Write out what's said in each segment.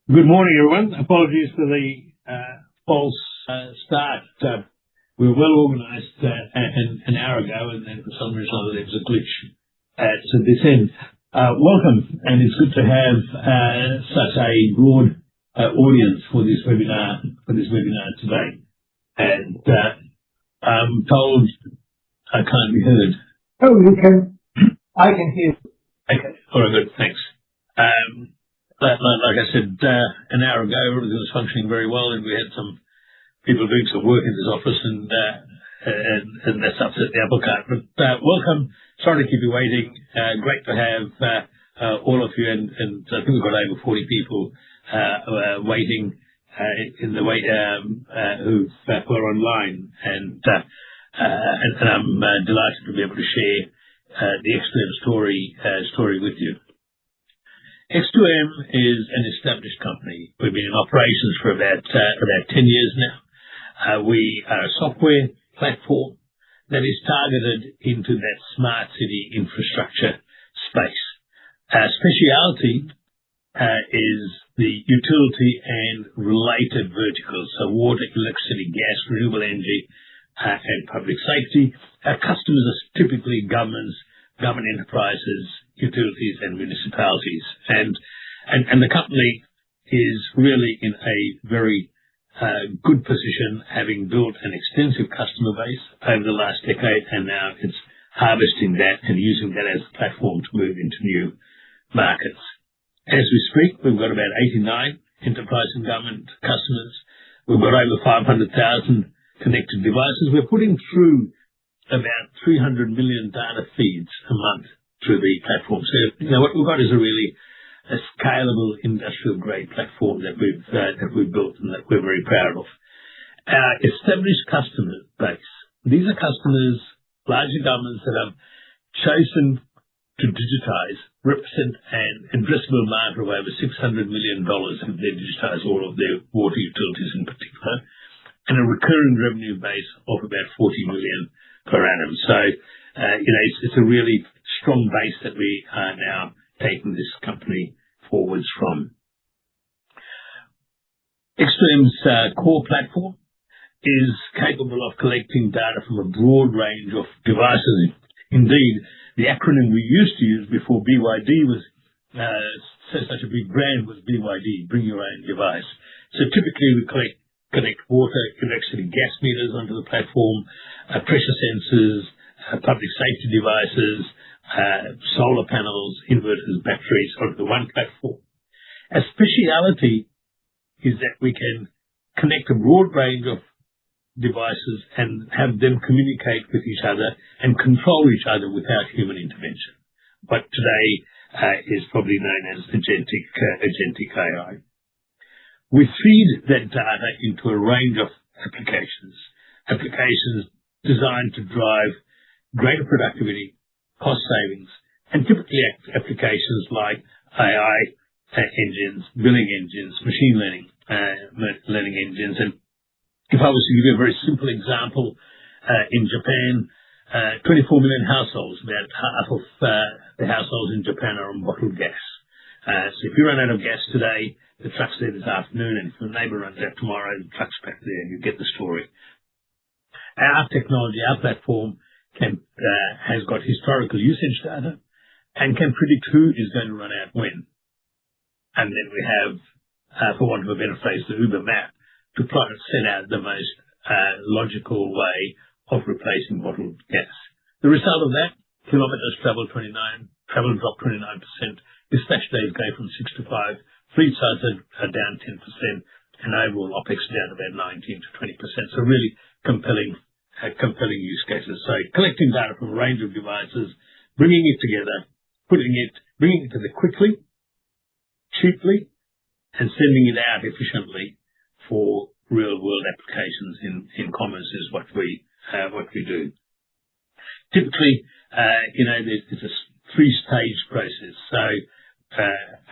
Good morning, everyone. Apologies for the false start. We were well organized an hour ago, and then for some reason or other, there was a glitch at this end. Welcome, and it's good to have such a broad audience for this webinar today. And I'm told I can't be heard. Oh, you can. I can hear you. Okay. All right, good. Thanks. Like I said, an hour ago, everything was functioning very well, and we had some people doing some work in this office, and that's upset the apple cart. But welcome. Sorry to keep you waiting. Great to have all of you, and I think we've got over 40 people waiting in the wait who are online, and I'm delighted to be able to share the X2M story with you. X2M is an established company. We've been in operations for about 10 years now. We are a software platform that is targeted into that smart city infrastructure space. Our speciality is the utility and related verticals, so water, electricity, gas, renewable energy, and public safety. Our customers are typically government enterprises, utilities, and municipalities. And the company is really in a very good position, having built an extensive customer base over the last decade, and now it's harvesting that and using that as a platform to move into new markets. As we speak, we've got about 89 enterprise and government customers. We've got over 500,000 connected devices. We're putting through about 300 million data feeds a month through the platform. So, what we've got is a really scalable industrial-grade platform that we've built and that we're very proud of. Our established customer base. These are customers, larger governments that have chosen to digitize, represent an addressable market of over $600 million if they digitize all of their water utilities in particular, and a recurring revenue base of about 40 million per annum. So, it's a really strong base that we are now taking this company forwards from. X2M's core platform is capable of collecting data from a broad range of devices. Indeed, the acronym we used to use before BYD was such a big brand was BYD, Bring Your Own Device. So typically we connect water, electricity, gas meters onto the platform, pressure sensors, public safety devices, solar panels, inverters, batteries onto the one platform. Our speciality is that we can connect a broad range of devices and have them communicate with each other and control each other without human intervention. What today is probably known as agentic AI. We feed that data into a range of applications designed to drive greater productivity, cost savings, and typically applications like AI engines, billing engines, machine learning engines. And if I was to give you a very simple example, in Japan, 24 million households, about half of the households in Japan are on bottled gas. So if you run out of gas today, the truck's there this afternoon, and if your neighbour runs out tomorrow, the truck's back there, and you get the story. Our technology, our platform, has got historical usage data and can predict who is going to run out when. And then we have, for want of a better phrase, the Uber map to plot and set out the most logical way of replacing bottled gas. The result of that, kilometres travelled dropped 29%, dispatch days go from 6 to 5, fleet sizes are down 10%, and overall OPEX down about 19 to 20%. So really compelling use cases. So collecting data from a range of devices, bringing it together, bringing it together quickly, cheaply, and sending it out efficiently for real-world applications in commerce is what we do. Typically, there's a three-stage process. So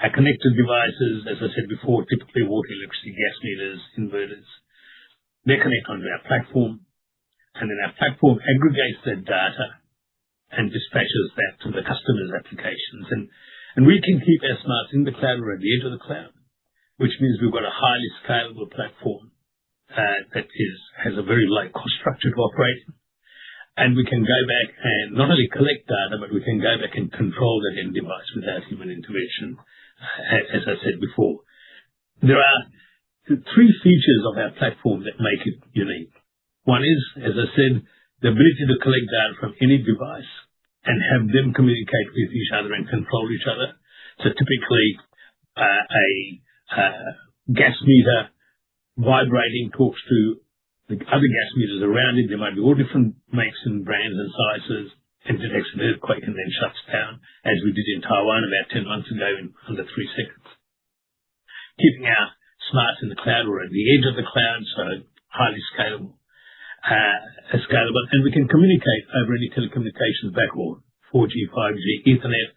our connected devices, as I said before, typically water, electricity, gas meters, inverters, they connect onto our platform, and then our platform aggregates that data and dispatches that to the customer's applications. And we can keep our smarts in the cloud or at the edge of the cloud. which means we've got a highly scalable platform that has a very low cost structure to operate. And we can go back and not only collect data, but we can go back and control that end device without human intervention, as I said before. There are three features of our platform that make it unique. One is, as I said, the ability to collect data from any device and have them communicate with each other and control each other. So typically, a gas meter vibrating talks to the other gas meters around it. There might be all different makes and brands and sizes, and detects an earthquake and then shuts down, as we did in Taiwan about 10 months ago in under 3 seconds. Keeping our smarts in the cloud or at the edge of the cloud, so highly scalable. And we can communicate over any telecommunications backhaul, 4G, 5G, Ethernet,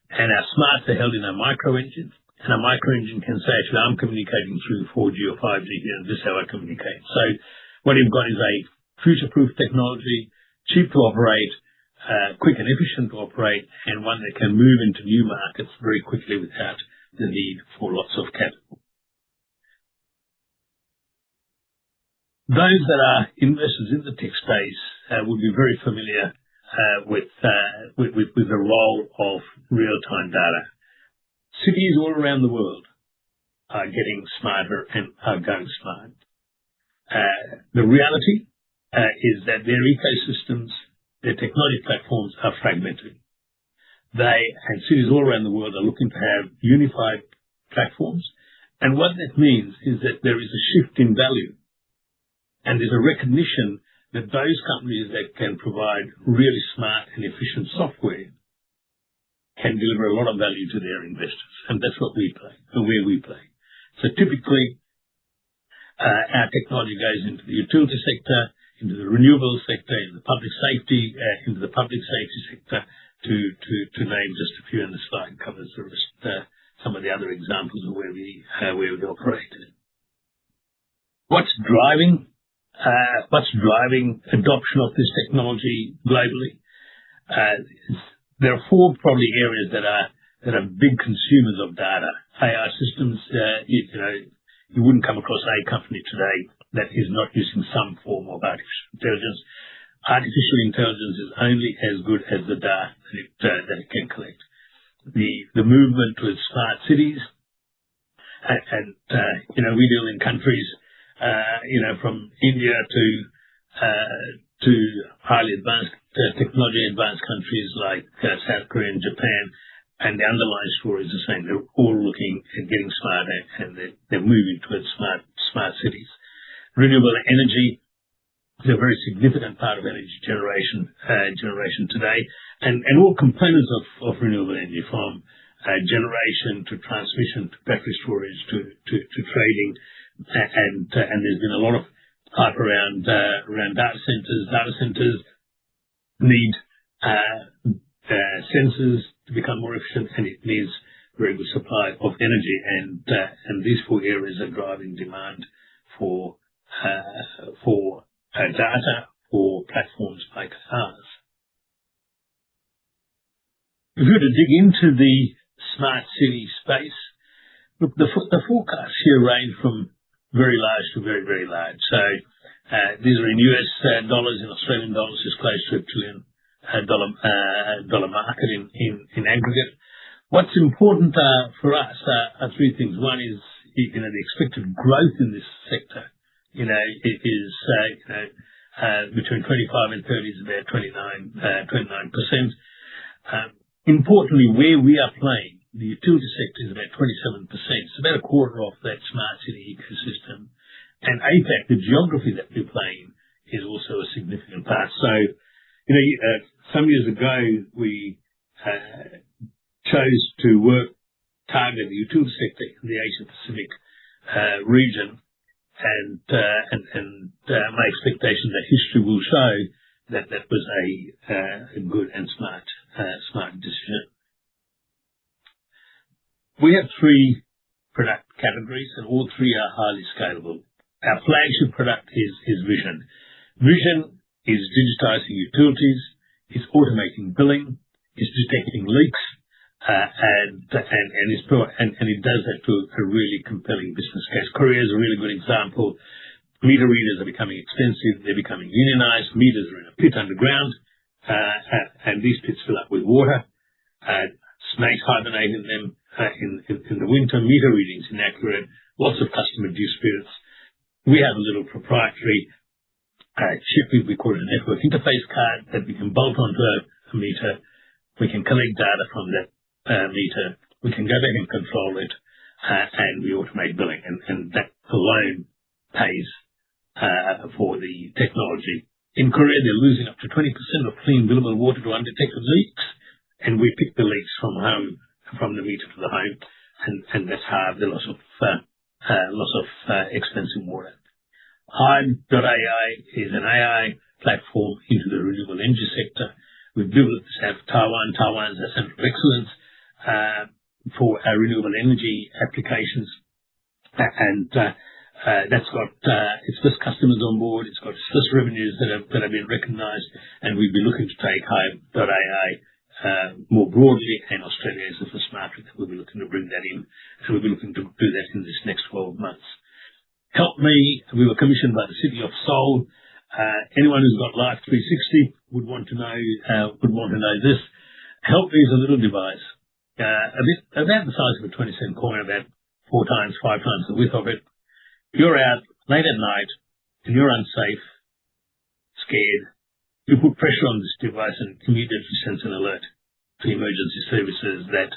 and our smarts are held in a micro engine. And a micro engine can say, actually, I'm communicating through 4G or 5G here, and this is how I communicate. So what you've got is a future-proof technology, cheap to operate, quick and efficient to operate, and one that can move into new markets very quickly without the need for lots of capital. Those that are investors in the tech space will be very familiar with the role of real-time data. Cities all around the world are getting smarter and are going smart. The reality is that their ecosystems, their technology platforms are fragmented. And cities all around the world are looking to have unified platforms. And what that means is that there is a shift in value. And there's a recognition that those companies that can provide really smart and efficient software can deliver a lot of value to their investors. And that's what we play, and where we play. So typically, our technology goes into the utility sector, into the renewable sector, into the public safety sector, to name just a few, and the slide covers the rest, some of the other examples of where we operate. What's driving adoption of this technology globally? There are four probably areas that are big consumers of data. AI systems, you wouldn't come across a company today that is not using some form of artificial intelligence. Artificial intelligence is only as good as the data that it can collect. The movement towards smart cities, and we deal in countries, from India to highly advanced technology advanced countries like South Korea and Japan, and the underlying story is the same. They're all looking at getting smarter, and they're moving towards smart cities. Renewable energy is a very significant part of energy generation today, and all components of renewable energy, from generation to transmission to battery storage to trading, and there's been a lot of hype around data centers. Data centers need sensors to become more efficient, and it needs very good supply of energy, and these four areas are driving demand for data for platforms like ours. If you were to dig into the smart city space, look, the forecasts here range from very large to very, very large. So these are in US dollars. In Australian dollars, is close to $1 trillion dollar market in aggregate. What's important for us are three things. One is the expected growth in this sector. It is between 25 and 30 is about 29%. Importantly, where we are playing, the utility sector is about 27%. It's about a quarter of that smart city ecosystem. And APAC, the geography that we're playing, is also a significant part. So, some years ago, we chose to target the utility sector in the Asia Pacific region. And my expectation that history will show that was a good and smart decision. We have three product categories, and all three are highly scalable. Our flagship product is Vision. Vision is digitizing utilities, is automating billing, is detecting leaks, and it does that to a really compelling business case. Korea is a really good example. Meter readers are becoming expensive. They're becoming unionized. Meters are in a pit underground, and these pits fill up with water. Snakes hibernate in them in the winter. Meter readings inaccurate. Lots of customer disputes. We have a little proprietary chip, we call it a network interface card, that we can bolt onto a meter. We can collect data from that meter. We can go back and control it, and we automate billing, and that alone pays for the technology. In Korea, they're losing up to 20% of clean billable water to undetected leaks, and we pick the leaks from the meter to the home, and that's half the loss of expensive water. Hive.ai is an AI platform into the renewable energy sector. We've developed this out of Taiwan. Taiwan is a center of excellence for our renewable energy applications, and that's got its first customers on board. It's got its first revenues that have been recognised, and we'll be looking to take Hive.ai more broadly, and Australia is the first market that we'll be looking to bring that in, and we'll be looking to do that in this next 12 months. Help Me, we were commissioned by the City of Seoul. Anyone who's got Life 360 would want to know this. Help Me is a little device, about the size of a 20-cent coin, about 4 times, 5 times the width of it. You're out late at night and you're unsafe, scared. You put pressure on this device and immediately sends an alert to emergency services that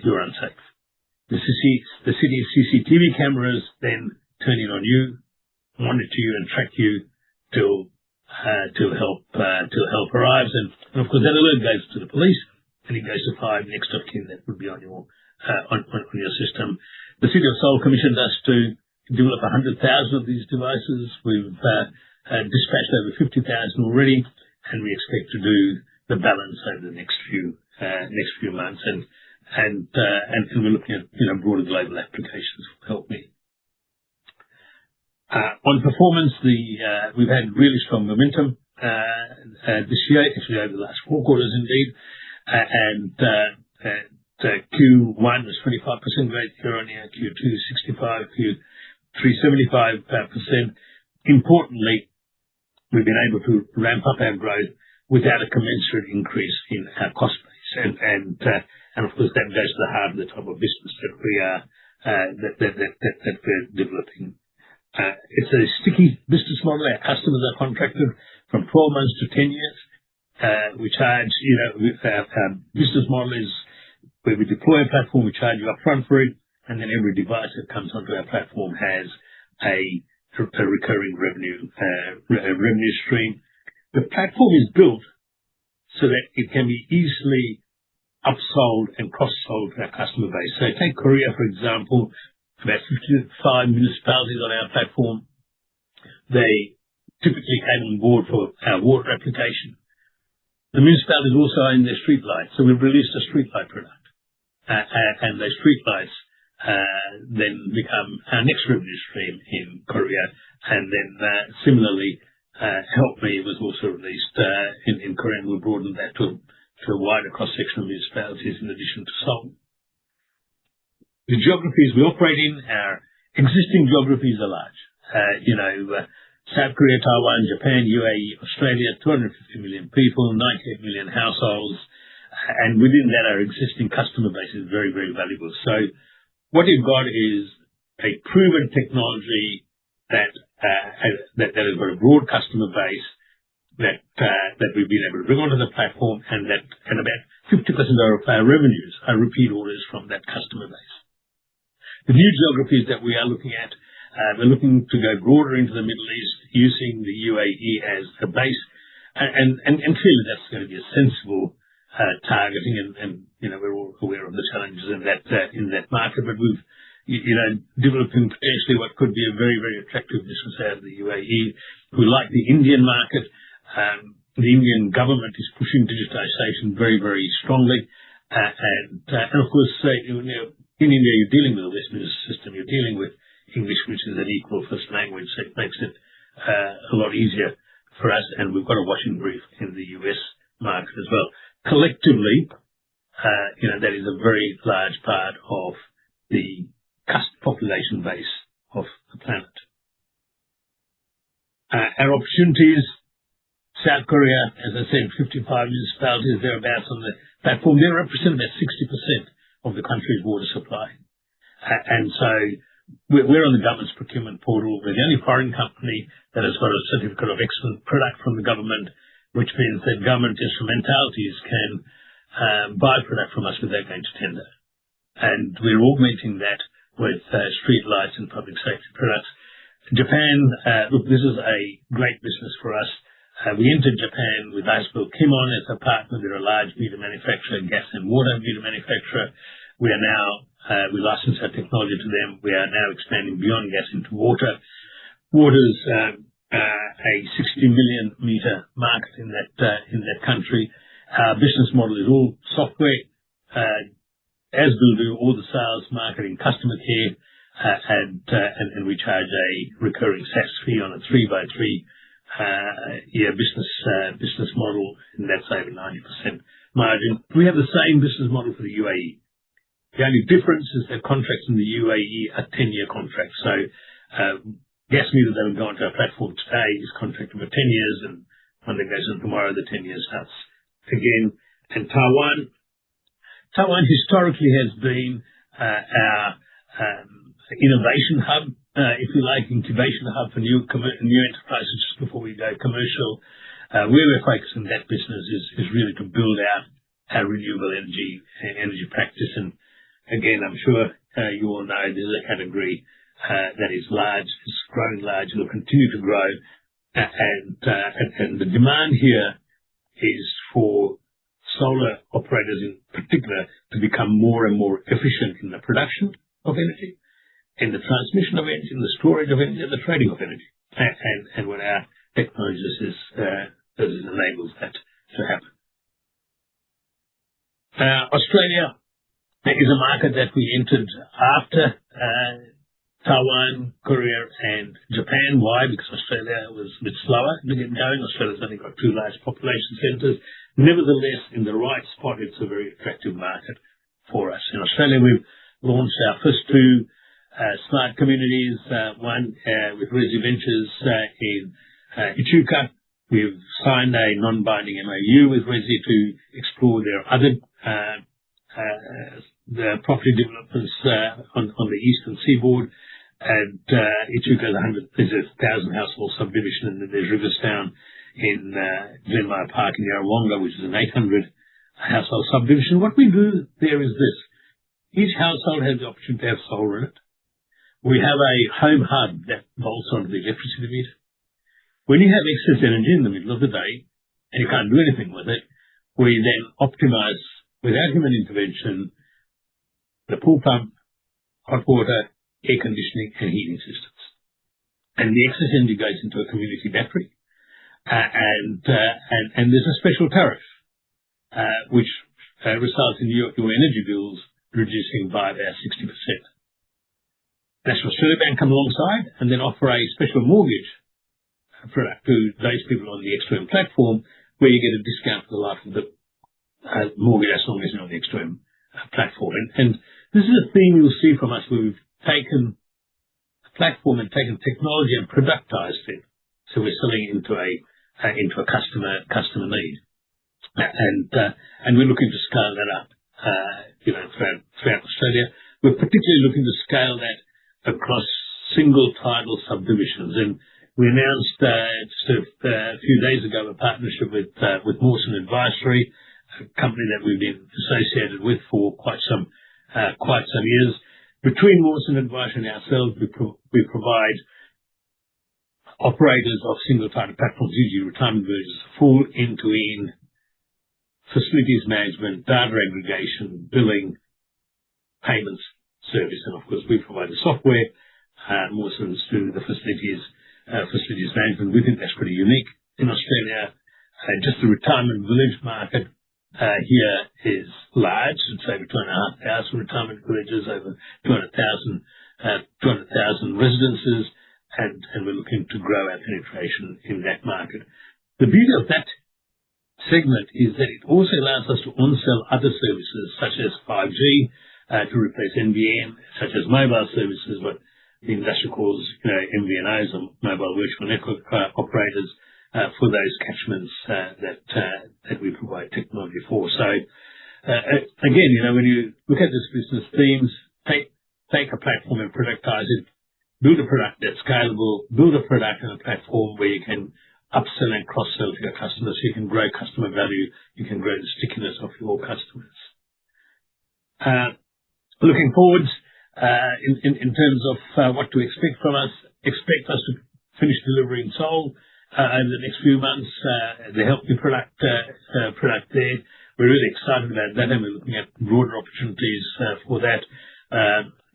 you're unsafe. The city's CCTV cameras then turn in on you, monitor you, and track you till help arrives. And of course, that alert goes to the police, and it goes to 5 next of kin that would be on your system. The City of Seoul commissioned us to develop 100,000 of these devices. We've dispatched over 50,000 already, and we expect to do the balance over the next few months. And we're looking at broader global applications for Help Me. On performance, we've had really strong momentum this year, actually over the last 4 quarters indeed. Q1 was 25% growth year-on-year, Q2 65%, Q3 75%. Importantly, we've been able to ramp up our growth without a commensurate increase in our cost base, and of course that goes to the heart of the type of business that we are that we're developing. It's a sticky business model. Our customers are contracted from 12 months to 10 years. We charge, our business model is where we deploy a platform, we charge you upfront for it, and then every device that comes onto our platform has a recurring revenue stream. The platform is built so that it can be easily upsold and cross-sold to our customer base. So take Korea, for example, about 55 municipalities on our platform. They typically came on board for our water application. The municipalities also own their street lights, so we've released a street light product. And those street lights then become our next revenue stream in Korea. And then similarly, Help Me was also released in Korea, and we broadened that to a wider cross-section of municipalities in addition to Seoul. The geographies we operate in, our existing geographies are large. South Korea, Taiwan, Japan, UAE, Australia, 250 million people, 98 million households. And within that, our existing customer base is very, very valuable. So what you've got is a proven technology that has got a broad customer base that we've been able to bring onto the platform, and about 50% of our revenues are repeat orders from that customer base. The new geographies that we are looking at, we're looking to go broader into the Middle East using the UAE as a base, and clearly that's going to be a sensible targeting, and we're all aware of the challenges in that market, but we've developing potentially what could be a very, very attractive business out of the UAE. We like the Indian market. The Indian government is pushing digitization very, very strongly, and of course, in India, you're dealing with a Western system. You're dealing with English, which is an equal first language, so it makes it a lot easier for us. And we've got a watching brief in the US market as well. Collectively, that is a very large part of the population base of the planet. Our opportunities, South Korea, as I said, 55 municipalities thereabouts on the platform. They represent about 60% of the country's water supply. And so we're on the government's procurement portal. We're the only foreign company that has got a certificate of excellent product from the government, which means that government instrumentalities can buy product from us without going to tender. And we're augmenting that with street lights and public safety products. Japan, look, this is a great business for us. We entered Japan with Iceville Kimon as a partner. They're a large meter manufacturer, gas and water meter manufacturer. We license our technology to them. We are now expanding beyond gas into water. Water's a 60 million meter market in that country. Our business model is all software, as we'll do all the sales, marketing, customer care, and we charge a recurring SaaS fee on a 3x3 year business model, and that's over 90% margin. We have the same business model for the UAE. The only difference is that contracts in the UAE are 10-year contracts. So gas meters that will go onto our platform today is contracted for 10 years, and when it goes on tomorrow, the 10 years starts again. And Taiwan historically has been our innovation hub, if you like, incubation hub for new enterprises just before we go commercial. Where we're focusing that business is really to build out our renewable energy practice. And again, I'm sure you all know this is a category that is large, it's growing large, and will continue to grow. And the demand here is for solar operators in particular to become more and more efficient in the production of energy, in the transmission of energy, in the storage of energy, and the trading of energy. And what our technology enables that to happen. Australia is a market that we entered after Taiwan, Korea, and Japan. Why? Because Australia was a bit slower to get going. Australia's only got 2 large population centres. Nevertheless, in the right spot, it's a very attractive market for us. In Australia, we've launched our first 2 smart communities, one with Resi Ventures in Echuca. We've signed a non-binding MOU with Resi to explore their other the property developments on the eastern seaboard. And Echuca is a 1,000 household subdivision, and then there's Riverstown in Glenmire Park in Yarrawonga, which is an 800 household subdivision. What we do there is this. Each household has the opportunity to have solar in it. We have a home hub that bolts onto the electricity meter. When you have excess energy in the middle of the day and you can't do anything with it, we then optimize, without human intervention, the pool pump, hot water, air conditioning, and heating systems. And the excess energy goes into a community battery. And there's a special tariff, which results in your energy bills reducing by about 60%. National Australia Bank come alongside and then offer a special mortgage product to those people on the X2M platform, where you get a discount for the life of the mortgage as long as you're on the X2M platform. And this is a theme you'll see from us, where we've taken a platform and taken technology and productized it. So we're selling into a customer need. And we're looking to scale that up, throughout Australia. We're particularly looking to scale that across single title subdivisions. And we announced just a few days ago a partnership with Mawson Advisory, a company that we've been associated with for quite some years. Between Mawson Advisory and ourselves, we provide operators of single title platforms, usually retirement villages, full end-to-end facilities management, data aggregation, billing, payments, service, and of course we provide the software. Mawson's do the facilities management. We think that's pretty unique in Australia. Just the retirement village market here is large. It's over 2,500 retirement villages, over 200,000 residences, and we're looking to grow our penetration in that market. The beauty of that segment is that it also allows us to on-sell other services such as 5G to replace NBN, such as mobile services, what the industry calls MVNOs, or mobile virtual network operators, for those catchments that we provide technology for. So again, when you look at this business themes, take a platform and productize it, build a product that's scalable, build a product and a platform where you can upsell and cross-sell to your customers, so you can grow customer value, you can grow the stickiness of your customers. Looking forwards, in terms of what to expect from us, expect us to finish delivering Soul over the next few months, the Help Me product there. We're really excited about that, and we're looking at broader opportunities for that.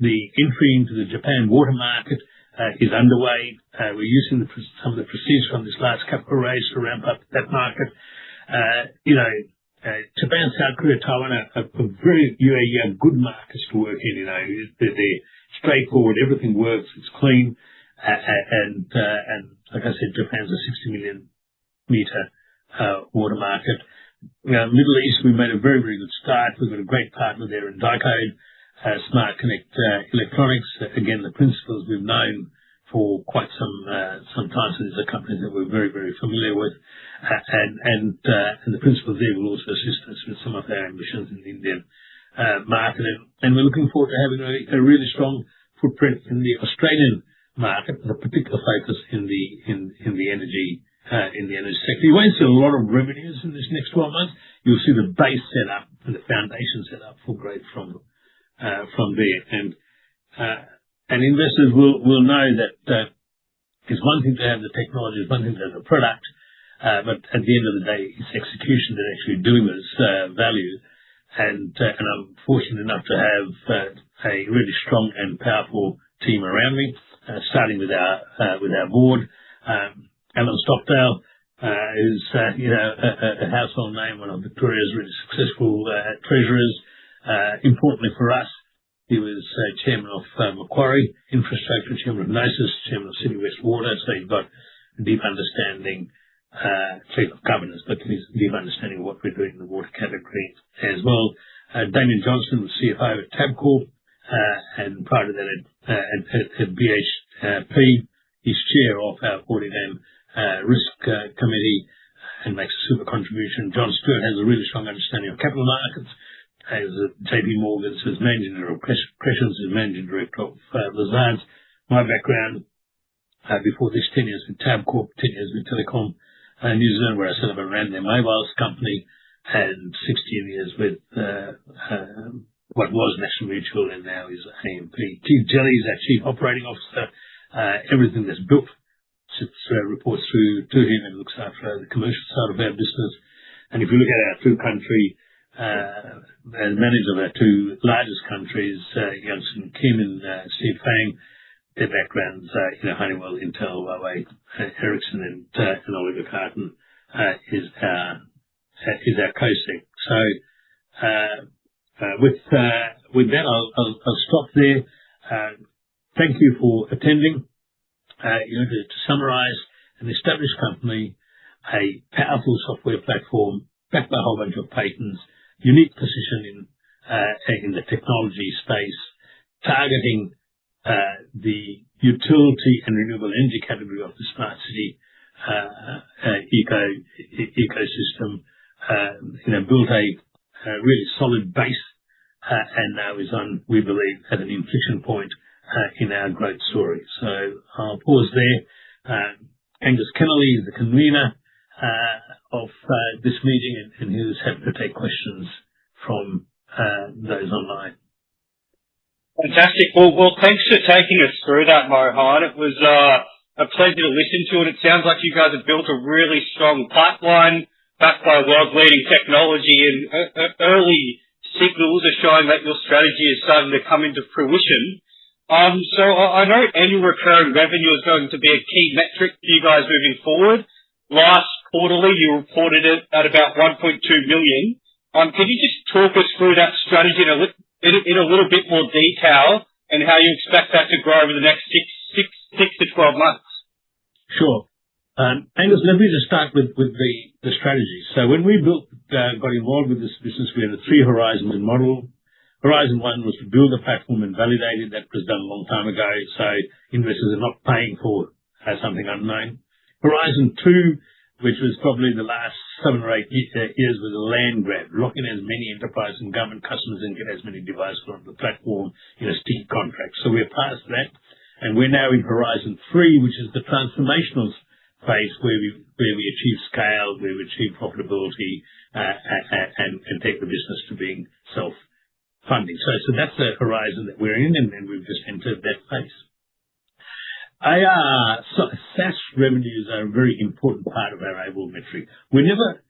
The entry into the Japan water market is underway. We're using some of the proceeds from this last capital raise to ramp up that market. Japan, South Korea, Taiwan are very good markets to work in. They're straightforward, everything works, it's clean, and like I said, Japan's a 60 million meter water market. Middle East, we made a very, very good start. We've got a great partner there in Dicode, Smart Connect Electronics. Again, the principals we've known for quite some time, so these are companies that we're very, very familiar with, and the principals there will also assist us with some of our ambitions in the Indian market, and we're looking forward to having a really strong footprint in the Australian market, with a particular focus in the energy sector. You won't see a lot of revenues in this next 12 months. You'll see the base set up and the foundation set up for growth from there. And investors will know that it's one thing to have the technology, it's one thing to have the product, but at the end of the day, it's execution that actually delivers value. And I'm fortunate enough to have a really strong and powerful team around me, starting with our board. Alan Stockdale is a household name, one of Victoria's really successful treasurers. Importantly for us, he was chairman of Macquarie Infrastructure, chairman of Gnosis, chairman of City West Water, so he's got a deep understanding, chief of governance, but he's a deep understanding of what we're doing in the water category as well. Damien Johnson was CFO at Tabcorp, and prior to that at BHP, he's chair of our audit and risk committee and makes a super contribution. John Stewart has a really strong understanding of capital markets, as JP Morgan, as managing director of Crescent, as managing director of Lazards. My background before this, 10 years with Tabcorp, 10 years with Telecom New Zealand, where I set up and ran their mobiles company, and 16 years with what was National Mutual and now is AMP. Keith Jelly is our Chief Operating Officer. Everything that's built reports through to him and looks after the commercial side of our business. And if you look at our two-country as manager of our two largest countries, Youngson Kim and Steve Fang, their backgrounds Honeywell, Intel, Huawei, Ericsson, and Oliver Carton is our co-sec. So with that, I'll stop there. Thank you for attending. To summarise, an established company, a powerful software platform backed by a whole bunch of patents, unique position in the technology space, targeting the utility and renewable energy category of the smart city ecosystem. Built a really solid base, and now is on, we believe, at an inflection point in our growth story. So I'll pause there. Angus Kennelly is the convener of this meeting, and he was happy to take questions from those online. Fantastic. Well, thanks for taking us through that, Mohan. It was a pleasure to listen to it. It sounds like you guys have built a really strong pipeline backed by world-leading technology, and early signals are showing that your strategy is starting to come into fruition. So I know annual recurring revenue is going to be a key metric for you guys moving forward. Last quarterly, you reported it at about 1.2 million. Can you just talk us through that strategy in a little bit more detail, and how you expect that to grow over the next six to 12 months? Sure. Angus, let me just start with the strategy. So when we got involved with this business, we had a 3 horizons model. Horizon 1 was to build a platform and validate it. That was done a long time ago, so investors are not paying for something unknown. Horizon 2, which was probably the last 7 or 8 years, was a land grab, lock in as many enterprise and government customers and get as many devices on the platform in a steep contract. So we're past that, and we're now in Horizon 3, which is the transformational phase where we achieve scale, where we achieve profitability, and take the business to being self-funding. So that's the horizon that we're in, and we've just entered that phase. SaaS revenues are a very important part of our overall metric. We're never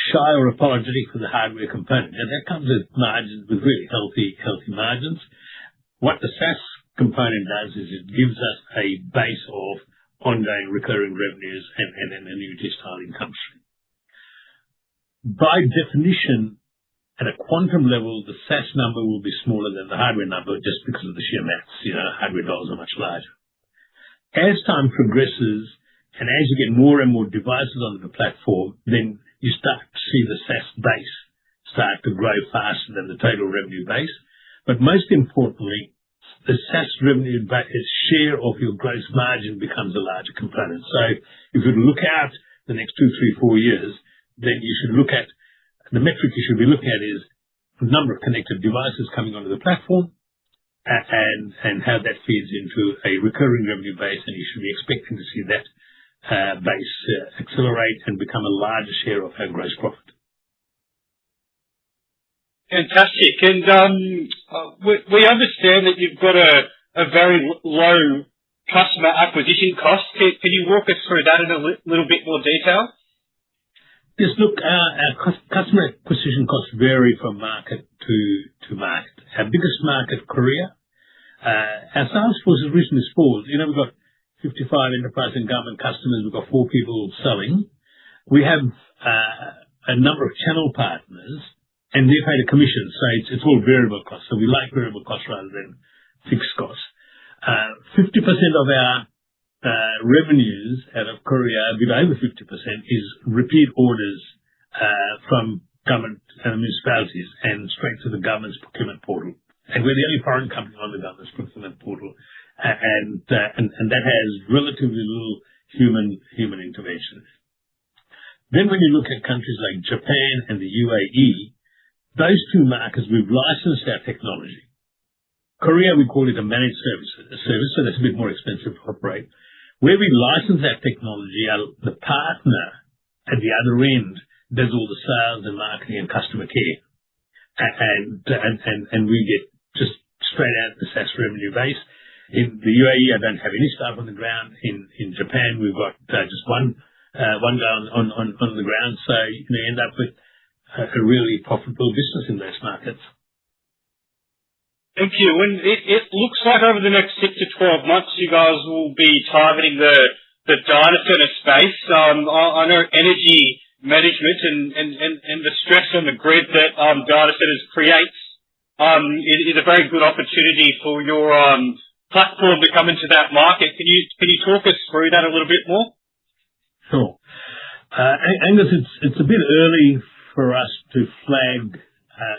shy or apologetic for the hardware component, and that comes with margins, with really healthy margins. What the SaaS component does is it gives us a base of ongoing recurring revenues and an annuity-style income stream. By definition, at a quantum level, the SaaS number will be smaller than the hardware number just because of the sheer maths. Hardware dollars are much larger. As time progresses and as you get more and more devices onto the platform, then you start to see the SaaS base start to grow faster than the total revenue base. But most importantly, the SaaS revenue share of your gross margin becomes a larger component. So if you look out the next 2, 3, 4 years, then you should look at the metric you should be looking at is the number of connected devices coming onto the platform and how that feeds into a recurring revenue base, and you should be expecting to see that base accelerate and become a larger share of our gross profit. Fantastic. And we understand that you've got a very low customer acquisition cost. Can you walk us through that in a little bit more detail? Yes, look, our customer acquisition costs vary from market to market. Our biggest market, Korea, our sales force is reasonably small. We've got 55 enterprise and government customers. We've got 4 people selling. We have a number of channel partners, and they're paid a commission, so it's all variable costs. So we like variable costs rather than fixed costs. 50% of our revenues out of Korea, a bit over 50%, is repeat orders from government municipalities and straight to the government's procurement portal. And we're the only foreign company on the government's procurement portal, and that has relatively little human intervention. Then when you look at countries like Japan and the UAE, those 2 markets, we've licensed our technology. Korea, we call it a managed service, so that's a bit more expensive to operate. Where we license our technology, the partner at the other end does all the sales and marketing and customer care. And we get just straight out the SaaS revenue base. In the UAE, I don't have any staff on the ground. In Japan, we've got just one guy on the ground. So you end up with a really profitable business in those markets. Thank you. And it looks like over the next 6 to 12 months, you guys will be targeting the data center space. I know energy management and the stress on the grid that data centers creates is a very good opportunity for your platform to come into that market. Can you talk us through that a little bit more? Sure. Angus, it's a bit early for us to flag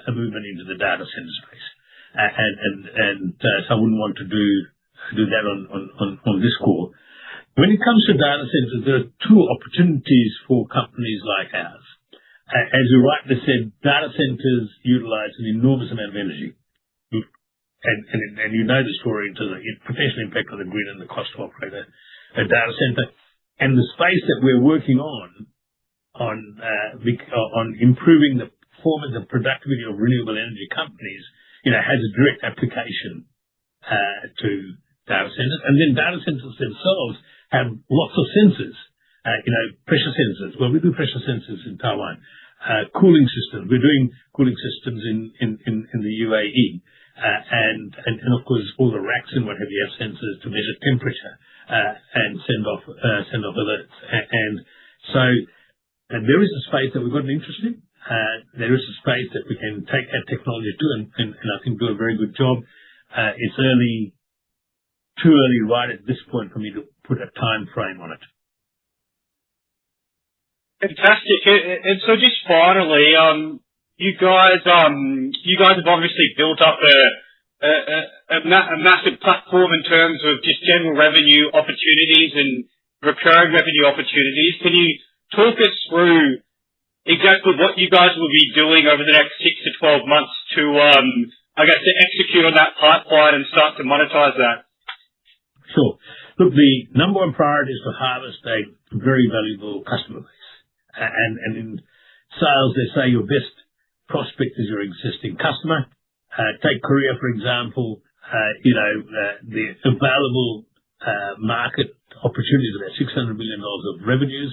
a movement into the data center space. So I wouldn't want to do that on this call. When it comes to data centers, there are 2 opportunities for companies like ours. As you rightly said, data centers utilize an enormous amount of energy. And you know the story into the potential impact on the grid and the cost to operate a data center. And the space that we're working on improving the performance and productivity of renewable energy companies, has a direct application to data centers. And then data centers themselves have lots of sensors, pressure sensors. Well, we do pressure sensors in Taiwan. Cooling systems. We're doing cooling systems in the UAE. And of course, all the racks and what have you have sensors to measure temperature and send off alerts. And so there is a space that we've got an interest in. There is a space that we can take our technology to and I think do a very good job. It's too early right at this point for me to put a time frame on it. Fantastic. And so just finally, you guys have obviously built up a massive platform in terms of just general revenue opportunities and recurring revenue opportunities. Can you talk us through exactly what you guys will be doing over the next 6 to 12 months to, to execute on that pipeline and start to monetize that? Sure. Look, the number one priority is to harvest a very valuable customer base. And in sales, they say your best prospect is your existing customer. Take Korea, for example. The available market opportunity is about $600 million of revenues.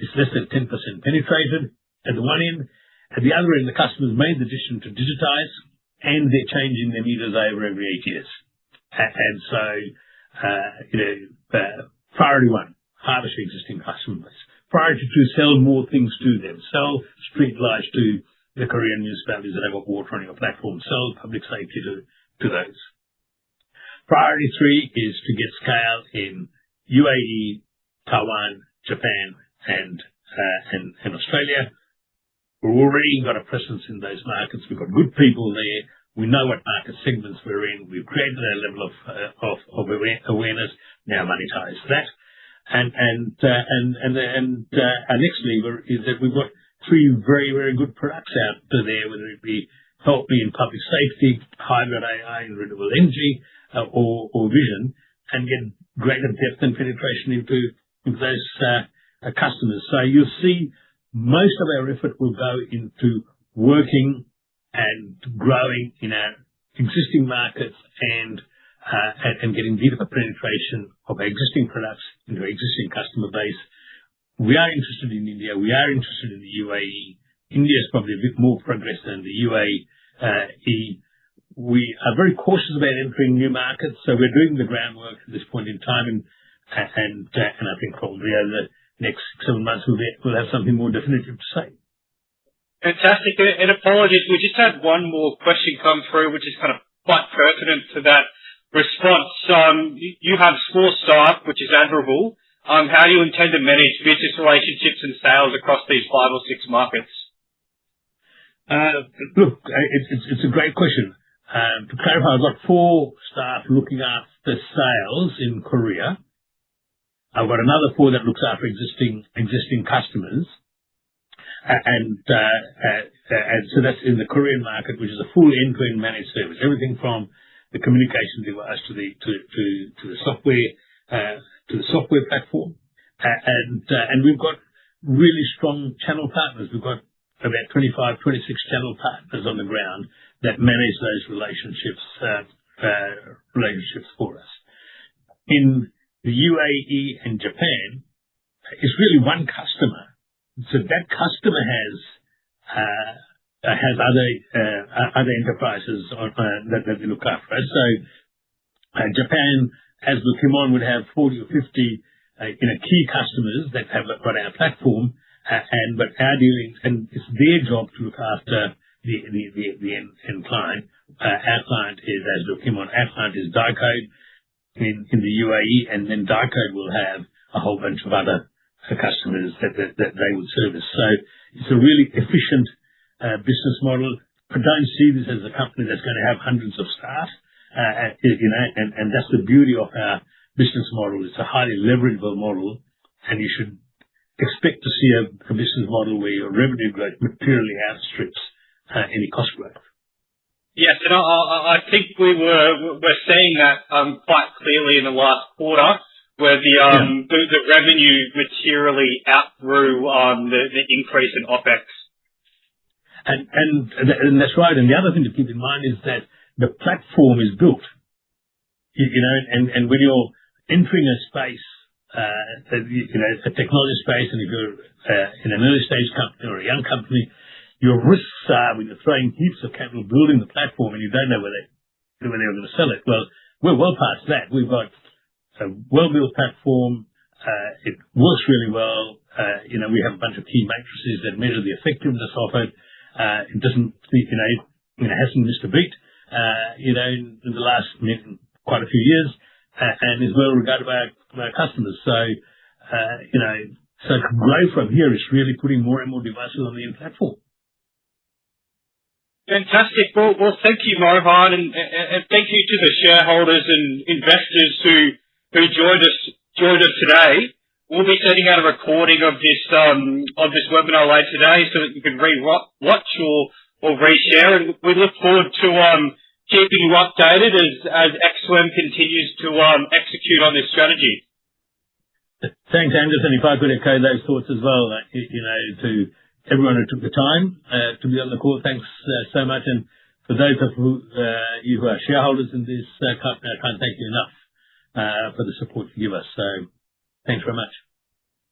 It's less than 10% penetrated at the one end. At the other end, the customers made the decision to digitize, and they're changing their meters over every 8 years. And so, priority one, harvest your existing customer base. Priority two, sell more things to them. Sell street lights to the Korean municipalities that have got water on your platform. Sell public safety to those. Priority three is to get scale in UAE, Taiwan, Japan, and Australia. We've already got a presence in those markets. We've got good people there. We know what market segments we're in. We've created a level of awareness. Now monetize that. And our next lever is that we've got three very, very good products out there, whether it be Help Me in public safety, hybrid AI and renewable energy, or vision, and get greater depth and penetration into those customers. So you'll see most of our effort will go into working and growing in our existing markets and getting deeper penetration of our existing products into our existing customer base. We are interested in India. We are interested in the UAE. India is probably a bit more progress than the UAE. We are very cautious about entering new markets, so we're doing the groundwork at this point in time, and I think probably over the next 6-7 months we'll have something more definitive to say. Fantastic. And apologies, we just had one more question come through, which is kind of quite pertinent to that response. You have 4 staff, which is admirable. How do you intend to manage business relationships and sales across these 5 or 6 markets? Look, it's a great question. To clarify, I've got 4 staff looking after sales in Korea. I've got another 4 that looks after existing customers. And so that's in the Korean market, which is a full end-to-end managed service. Everything from the communication device to the software platform. And we've got really strong channel partners. We've got about 25, 26 channel partners on the ground that manage those relationships for us. In the UAE and Japan, it's really one customer. So that customer has other enterprises that they look after. So Japan, as we come on, would have 40 or 50 key customers that have got our platform, but our dealings, and it's their job to look after the end client. Our client is, as we come on, our client is Dicode in the UAE, and then Dicode will have a whole bunch of other customers that they would service. So it's a really efficient business model. I don't see this as a company that's going to have hundreds of staff, and that's the beauty of our business model. It's a highly leverageable model, and you should expect to see a business model where your revenue growth materially outstrips any cost growth. Yes, and I think we're seeing that quite clearly in the last quarter, where the revenue materially outgrew the increase in OPEX. And that's right. And the other thing to keep in mind is that the platform is built, and when you're entering a space, a technology space, and if you're in an early stage company or a young company, your risks are when you're throwing heaps of capital building the platform and you don't know whether they're going to sell it. Well, we're well past that. We've got a well-built platform. It works really well. We have a bunch of key matrices that measure the effectiveness of it. It doesn't, hasn't missed a beat, in the last quite a few years, and is well regarded by our customers. So, So to grow from here is really putting more and more devices on the platform. Fantastic. Well, thank you, Mohan, and thank you to the shareholders and investors who joined us today. We'll be sending out a recording of this webinar later today, so that you can watch or reshare. And we look forward to keeping you updated as X2M continues to execute on this strategy. Thanks, Angus. And if I could echo those thoughts as well, to everyone who took the time to be on the call, thanks so much. And for those of you who are shareholders in this company, I can't thank you enough for the support you give us. So thanks very much.